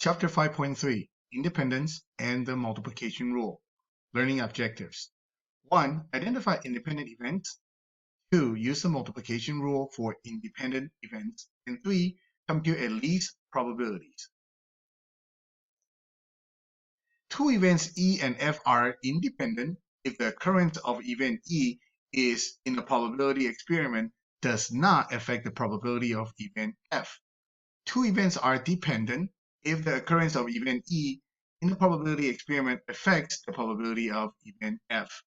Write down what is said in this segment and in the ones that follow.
Chapter 5.3 Independence and the Multiplication Rule. Learning Objectives. 1. Identify independent events. 2. Use the multiplication rule for independent events. And 3. Compute at least probabilities. Two events E and F are independent if the occurrence of event E is in a probability experiment does not affect the probability of event F. Two events are dependent if the occurrence of event E in the probability experiment affects the probability of event F.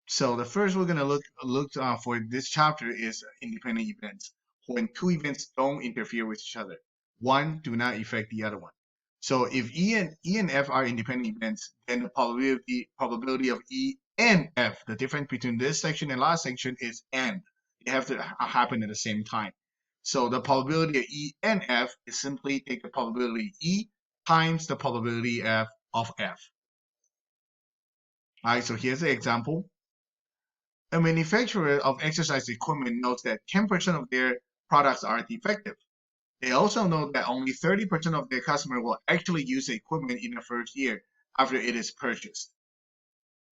So the first we're going to look for this chapter is independent events. When two events don't interfere with each other, one do not affect the other one. So if E and F are independent events, then the probability of E and F, the difference between this section and last section is and. They have to happen at the same time. So the probability of E and F is simply take the probability E times the probability F of F. All right, so here's the example. A manufacturer of exercise equipment knows that 10% of their products are defective. They also know that only 30% of their customers will actually use the equipment in the first year after it is purchased.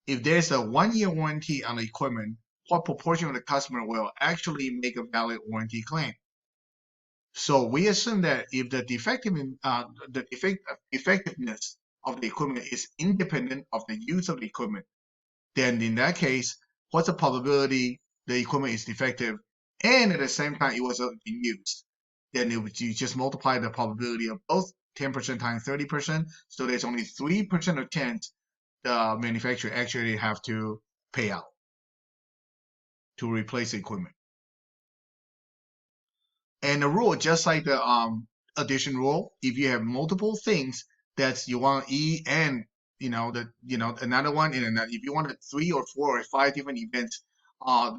If there's a 1-year warranty on the equipment, what proportion of the customer will actually make a valid warranty claim? So we assume that if the effectiveness of the equipment is independent of the use of the equipment, then in that case, what's the probability the equipment is defective and at the same time it was being used? Then you just multiply the probability of both 10% times 30%. So there's only 3% of chance the manufacturer actually have to pay out to replace the equipment. And the rule, just like the addition rule, if you have multiple things that you want E and another one and another, if you want 3 or 4 or 5 different events,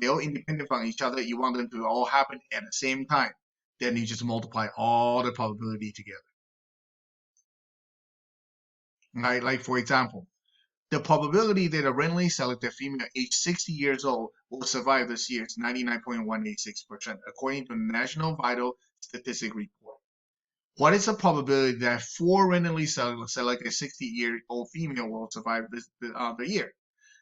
they're all independent from each other. You want them to all happen at the same time. Then you just multiply all the probability together. Right? Like for example, the probability that a randomly selected female aged 60 years old will survive this year is 99.186%, according to the National Vital Statistic Report. What is the probability that 4 randomly selected 60-year-old female will survive the year?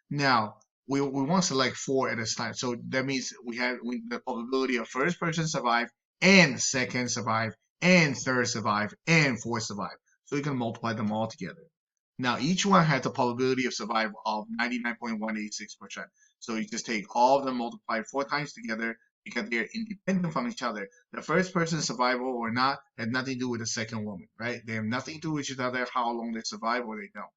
Now, we want to select 4 at this time. So that means we have the probability of first person survive and second survive and third survive and fourth survive. So you can multiply them all together. Now, each one has a probability of survival of 99.186%. So you just take all of them, multiply 4 times together because they're independent from each other. The first person survival or not has nothing to do with the second woman, right? They have nothing to do with each other, how long they survive or they don't.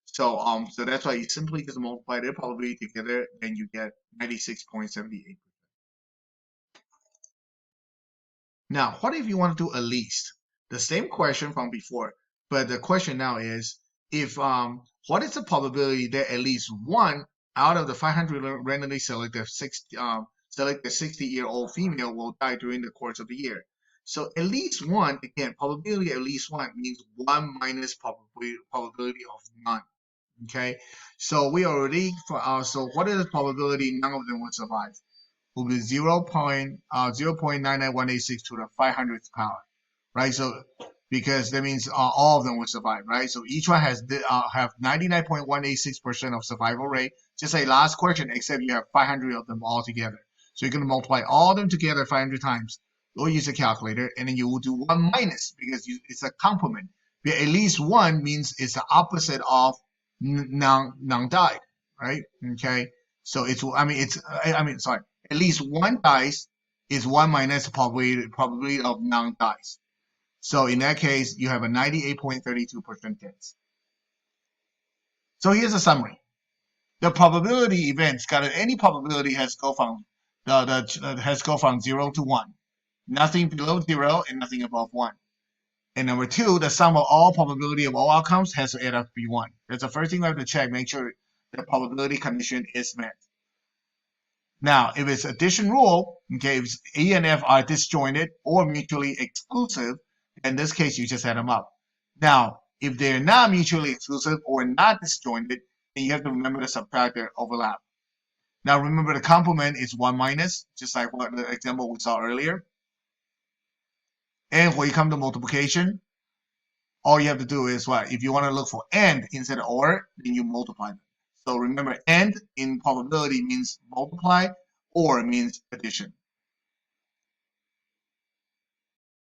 So that's why you simply just multiply their probability together and you get 96.78%. Now, what if you want to do at least? The same question from before, but the question now is, if what is the probability that at least one out of the 500 randomly selected 60-year-old female will die during the course of the year? So at least one, again, probability at least one means 1 minus probability of none. Okay, so we already so what is the probability none of them will survive? Will be 0.99186 to the 500th power, right? So because that means all of them will survive, right? So each one has have 99.186% of survival rate, just like last question, except you have 500 of them all together. So you're going to multiply all of them together 500 times. You'll use a calculator, and then you will do 1 minus because it's a complement. But at least one means it's the opposite of none died, right? Okay, so sorry. At least one dies is 1 minus the probability of none dies. So in that case, you have a 98.32% chance. So here's a summary. The probability events got any probability has go from 0 to 1. Nothing below 0 and nothing above 1. And number 2, the sum of all probability of all outcomes has to add up to be 1. That's the first thing we have to check, make sure the probability condition is met. Now, if it's addition rule, okay, if E and F are disjointed or mutually exclusive, in this case, you just add them up. Now, if they're not mutually exclusive or not disjointed, then you have to remember to subtract their overlap. Now, remember the complement is 1 minus, just like what the example we saw earlier. And when you come to multiplication, all you have to do is what? If you want to look for and instead of or, then you multiply them. So remember, and in probability means multiply, or means addition.